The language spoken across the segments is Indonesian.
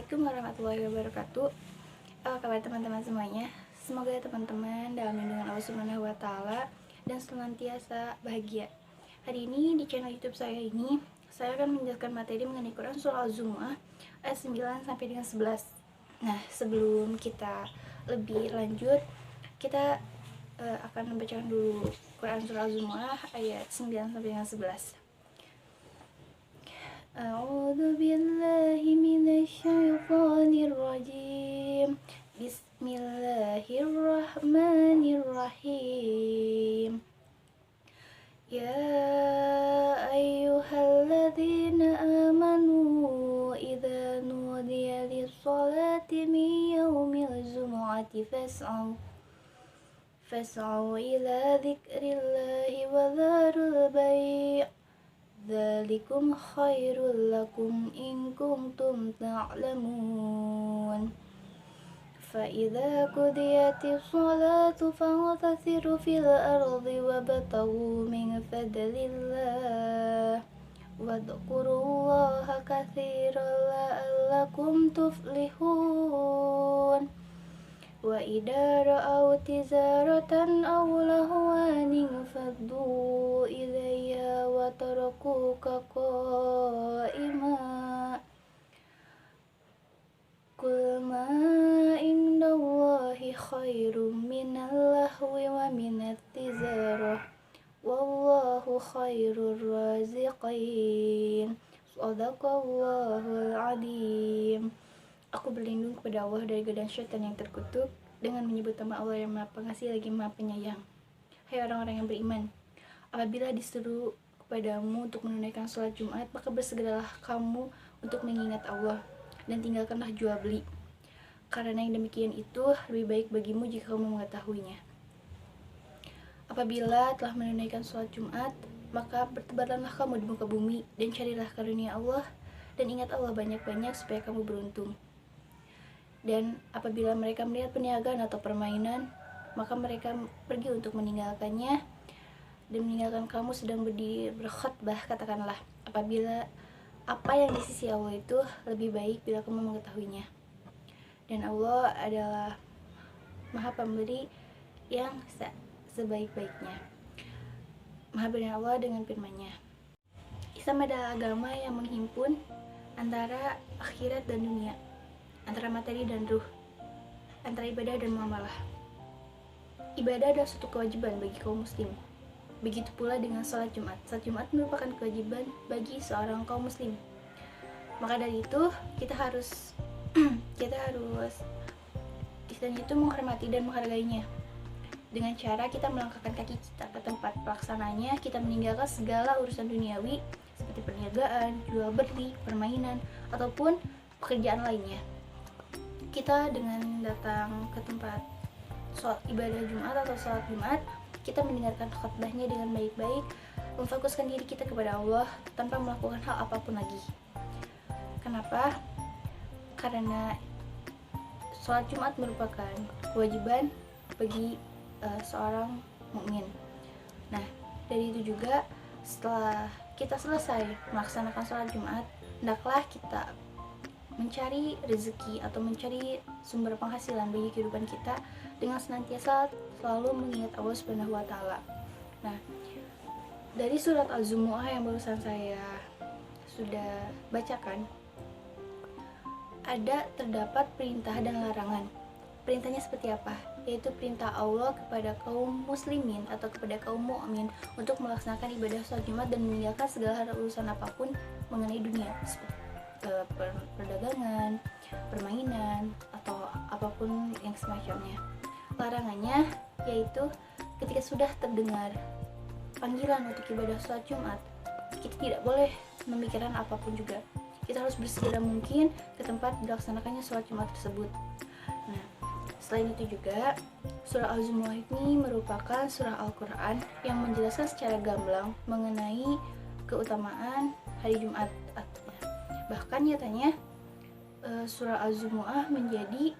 Assalamualaikum warahmatullahi wabarakatuh. Apa kabar teman-teman semuanya? Semoga teman-teman dalam lindungan Allah Subhanahu wa taala dan senantiasa bahagia. Hari ini di channel YouTube saya ini, saya akan menjelaskan materi mengenai Quran surah Al-Zumu'ah ayat 9 sampai dengan 11. Nah, sebelum kita lebih lanjut, kita akan membacakan dulu Quran surah Al-Zumu'ah ayat 9 sampai dengan 11. A'udzu billahi minasyaitonir rajim. Bismillahirrahmanirrahim. Ya ayyuhalladzina amanu idza nudiya lis-salati min yaumil jumu'ati fas'au ila dzikrillahi wa dzarul bai'. Dzalikum khairul lakum in kuntum ta'lamun. Fa idza qudiyatis shalatu fantasiru fil ardi wabtaghu min fadlillah wadhkurullaha katsiran la'allakum tuflihun. Wa idza ra'aw tijaratan aw lahwan faddu ilayha wa tarakuka qa'ima. Qul ma indallahi khairum minal lahwi wa minat tijarah wallahu khairur raziqin. Shadaqallahul adzim. Aku berlindung kepada Allah dari godaan syaitan yang terkutuk dengan menyebut nama Allah yang Maha Pengasih lagi Maha Penyayang. Hai orang-orang yang beriman, apabila disuruh kepadamu untuk menunaikan sholat Jumat, maka bersegeralah kamu untuk mengingat Allah dan tinggalkanlah jual beli. Karena yang demikian itu lebih baik bagimu jika kamu mengetahuinya. Apabila telah menunaikan sholat Jumat, maka bertebaranlah kamu di muka bumi dan carilah karunia Allah dan ingat Allah banyak-banyak supaya kamu beruntung. Dan apabila mereka melihat perniagaan atau permainan, maka mereka pergi untuk meninggalkannya dan meninggalkan kamu sedang berdiri berkhutbah. Katakanlah, apabila apa yang di sisi Allah itu lebih baik bila kamu mengetahuinya. Dan Allah adalah Maha Pemberi yang sebaik-baiknya. Maha benar Allah dengan firman-Nya. Islam adalah agama yang menghimpun antara akhirat dan dunia, antara materi dan ruh, antara ibadah dan muamalah. Ibadah adalah suatu kewajiban bagi kaum muslim. Begitu pula dengan sholat Jumat. Sholat Jumat merupakan kewajiban bagi seorang kaum muslim. Maka dari itu kita harus istilahnya itu menghormati dan menghargainya. Dengan cara kita melangkahkan kaki kita ke tempat pelaksananya, kita meninggalkan segala urusan duniawi seperti perniagaan, jual beli, permainan, ataupun pekerjaan lainnya. Kita dengan datang ke tempat sholat ibadah Jumat atau sholat Jumat, kita mendengarkan khutbahnya dengan baik-baik, memfokuskan diri kita kepada Allah tanpa melakukan hal apapun lagi. Kenapa? Karena sholat Jumat merupakan kewajiban bagi seorang mukmin. Nah, dari itu juga setelah kita selesai melaksanakan sholat Jumat, hendaklah kita mencari rezeki atau mencari sumber penghasilan bagi kehidupan kita dengan senantiasa selalu mengingat Allah Subhanahu wa taala. Nah, dari surat Al-Zumu'ah yang barusan saya sudah bacakan, terdapat perintah dan larangan. Perintahnya seperti apa? Yaitu perintah Allah kepada kaum muslimin atau kepada kaum mukmin untuk melaksanakan ibadah sholat Jumat dan meninggalkan segala urusan apapun mengenai dunia, seperti perdagangan, permainan, atau apapun yang semacamnya. Larangannya yaitu ketika sudah terdengar panggilan untuk ibadah sholat Jumat, kita tidak boleh memikirkan apapun juga. Kita harus bersegera mungkin ke tempat dilaksanakannya sholat Jumat tersebut. Nah, selain itu juga, surah Al-Zumu'ah ini merupakan surah Al-Quran yang menjelaskan secara gamblang mengenai keutamaan hari Jumat. Bahkan nyatanya surah Al-Zumu'ah menjadi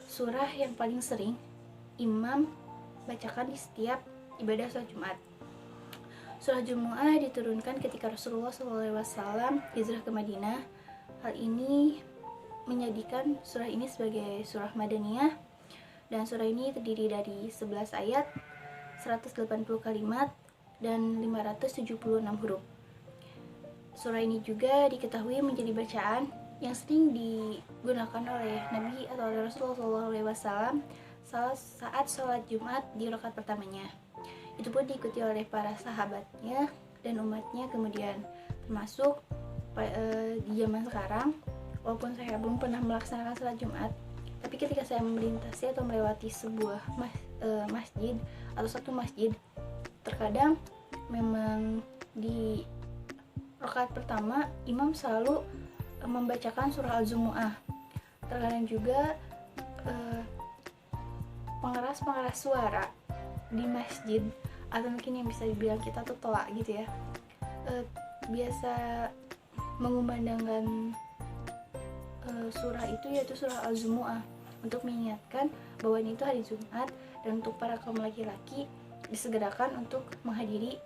surah yang paling sering imam bacakan di setiap ibadah sholat Jumat. Surah Jumu'ah diturunkan ketika Rasulullah SAW hijrah ke Madinah. Hal ini menjadikan surah ini sebagai surah Madaniyah, dan surah ini terdiri dari 11 ayat, 180 kalimat, dan 576 huruf. Surah ini juga diketahui menjadi bacaan yang sering digunakan oleh Nabi atau oleh Rasulullah SAW saat sholat Jumat di rakaat pertamanya. Itu pun diikuti oleh para sahabatnya dan umatnya kemudian, termasuk di zaman sekarang. Walaupun saya belum pernah melaksanakan sholat Jumat, tapi ketika saya melintasi atau melewati sebuah masjid atau satu masjid, terkadang memang di rakaat pertama imam selalu membacakan surah Al-Jumu'ah. Terkadang juga pengeras suara di masjid, atau mungkin yang bisa dibilang kita tuh toa gitu ya, biasa mengumandangkan surah itu, yaitu surah Al-Jumu'ah, untuk mengingatkan bahwa ini itu hari Jumat, dan untuk para kaum laki-laki disegerakan untuk menghadiri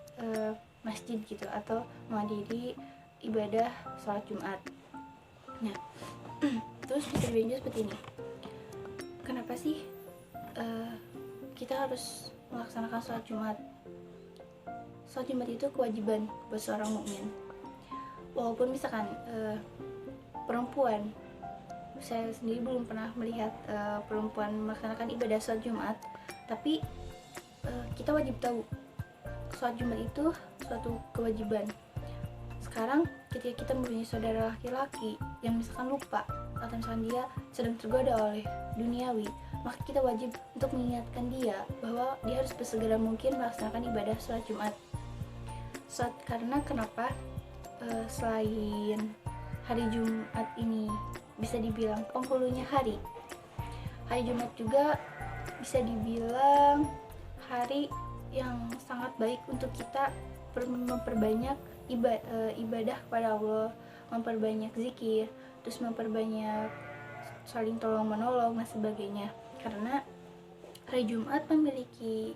masjid gitu, atau menghadiri ibadah sholat Jumat. Nah, terus bisa dilanjut seperti ini. Kenapa sih kita harus melaksanakan sholat Jumat? Sholat Jumat itu kewajiban buat seorang mukmin. Walaupun misalkan perempuan, saya sendiri belum pernah melihat perempuan melaksanakan ibadah sholat Jumat, tapi kita wajib tahu sholat Jumat itu suatu kewajiban. Sekarang ketika kita mempunyai saudara laki-laki yang misalkan lupa, atau misalkan dia sedang tergoda oleh duniawi, maka kita wajib untuk mengingatkan dia bahwa dia harus bersegera mungkin melaksanakan ibadah sholat Jumat. Karena kenapa? Selain hari Jumat ini bisa dibilang penghulunya hari Jumat juga bisa dibilang hari yang sangat baik untuk kita memperbanyak ibadah kepada Allah, memperbanyak zikir, terus memperbanyak saling tolong menolong dan sebagainya. Karena hari Jumat memiliki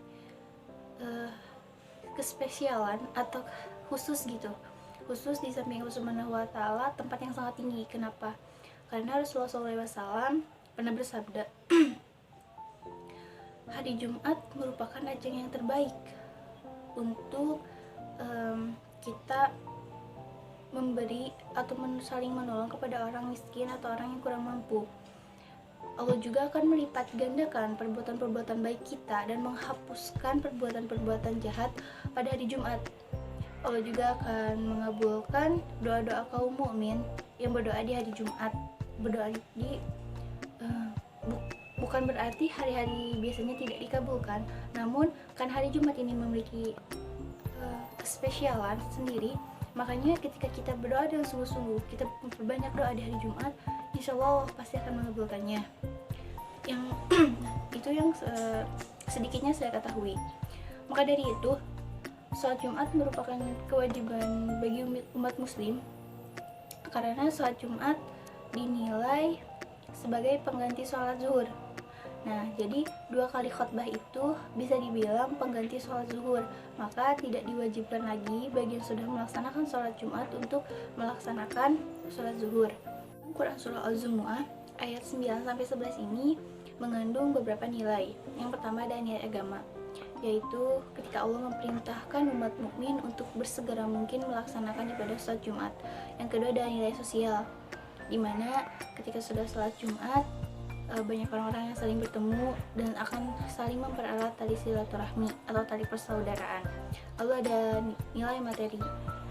kespesialan atau khusus gitu, khusus di samping Allah Subhanahu wa Ta'ala, tempat yang sangat tinggi. Kenapa? Karena Rasulullah SAW pernah bersabda, hari Jumat merupakan ajang yang terbaik untuk kita memberi atau saling menolong kepada orang miskin atau orang yang kurang mampu. Allah juga akan melipat gandakan perbuatan-perbuatan baik kita dan menghapuskan perbuatan-perbuatan jahat pada hari Jumat. Allah juga akan mengabulkan doa-doa kaum mukmin yang berdoa di hari Jumat. Berdoa di bukan berarti hari-hari biasanya tidak dikabulkan, namun kan hari Jumat ini memiliki kespesialan sendiri. Makanya ketika kita berdoa dengan sungguh-sungguh, kita memperbanyak doa di hari Jumat, insya Allah pasti akan mengabulkannya. Yang itu yang sedikitnya saya ketahui. Maka dari itu, sholat Jumat merupakan kewajiban bagi umat muslim, karena sholat Jumat dinilai sebagai pengganti sholat zuhur. Nah, jadi 2 kali khutbah itu bisa dibilang pengganti sholat zuhur. Maka tidak diwajibkan lagi bagi yang sudah melaksanakan sholat Jumat untuk melaksanakan sholat zuhur. Quran surah Al-Jumu'ah ayat 9-11 ini mengandung beberapa nilai. Yang pertama ada nilai agama, yaitu ketika Allah memerintahkan umat mukmin untuk bersegera mungkin melaksanakan ibadah sholat Jumat. Yang kedua ada nilai sosial, dimana ketika sudah sholat Jumat, banyak orang-orang yang saling bertemu dan akan saling mempererat tali silaturahmi atau tali persaudaraan. Lalu ada nilai materi,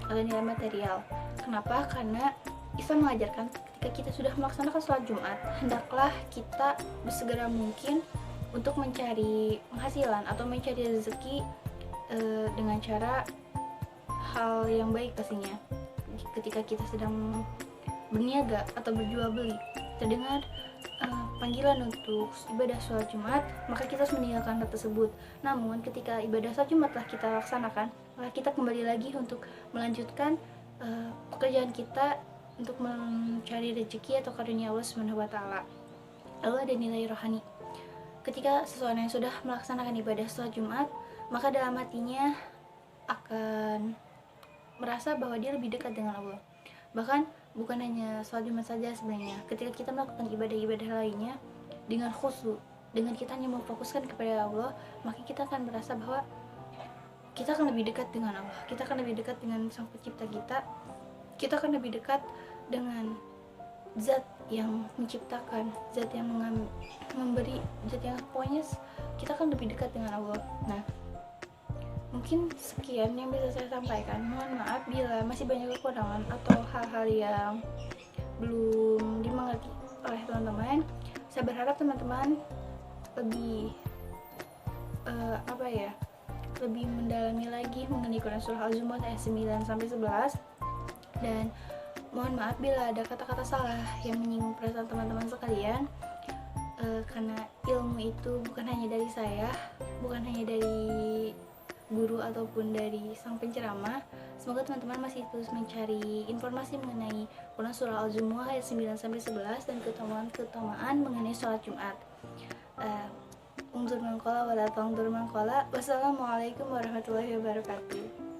ada nilai material. Kenapa? Karena Islam mengajarkan ketika kita sudah melaksanakan sholat Jumat, hendaklah kita bersegera mungkin untuk mencari penghasilan atau mencari rezeki dengan cara hal yang baik pastinya. Ketika kita sedang berniaga atau berjual beli, terdengar panggilan untuk ibadah sholat Jumat, maka kita harus meninggalkan hal tersebut. Namun ketika ibadah sholat Jumat telah kita laksanakan, maka kita kembali lagi untuk melanjutkan pekerjaan kita untuk mencari rezeki atau karunia Allah Subhanahu wa Ta'ala. Lalu ada nilai rohani. Ketika seseorang yang sudah melaksanakan ibadah sholat Jumat, maka dalam hatinya akan merasa bahwa dia lebih dekat dengan Allah. Bahkan bukan hanya sholat Jumat saja sebenarnya. Ketika kita melakukan ibadah-ibadah lainnya dengan khusyuk, dengan kita hanya memfokuskan kepada Allah, maka kita akan merasa bahwa kita akan lebih dekat dengan Allah, kita akan lebih dekat dengan Sang Pencipta kita akan lebih dekat dengan zat yang menciptakan, zat yang memberi, zat yang pokoknya kita akan lebih dekat dengan Allah. Nah, mungkin sekian yang bisa saya sampaikan. Mohon maaf bila masih banyak kekurangan atau hal-hal yang belum dimengerti oleh teman-teman. Saya berharap teman-teman lebih lebih mendalami lagi mengenai Quran Surah Al-Zumar ayat 9 sampai 11. Dan mohon maaf bila ada kata-kata salah yang menyinggung perasaan teman-teman sekalian, karena ilmu itu bukan hanya dari saya, bukan hanya dari guru ataupun dari sang penceramah. Semoga teman-teman masih terus mencari informasi mengenai Quran Surah Al-Zumar ayat 9 sampai 11 dan keutamaan mengenai sholat Jumat. Unzur man qala wa la tangdur man qala. Wassalamualaikum warahmatullahi wabarakatuh.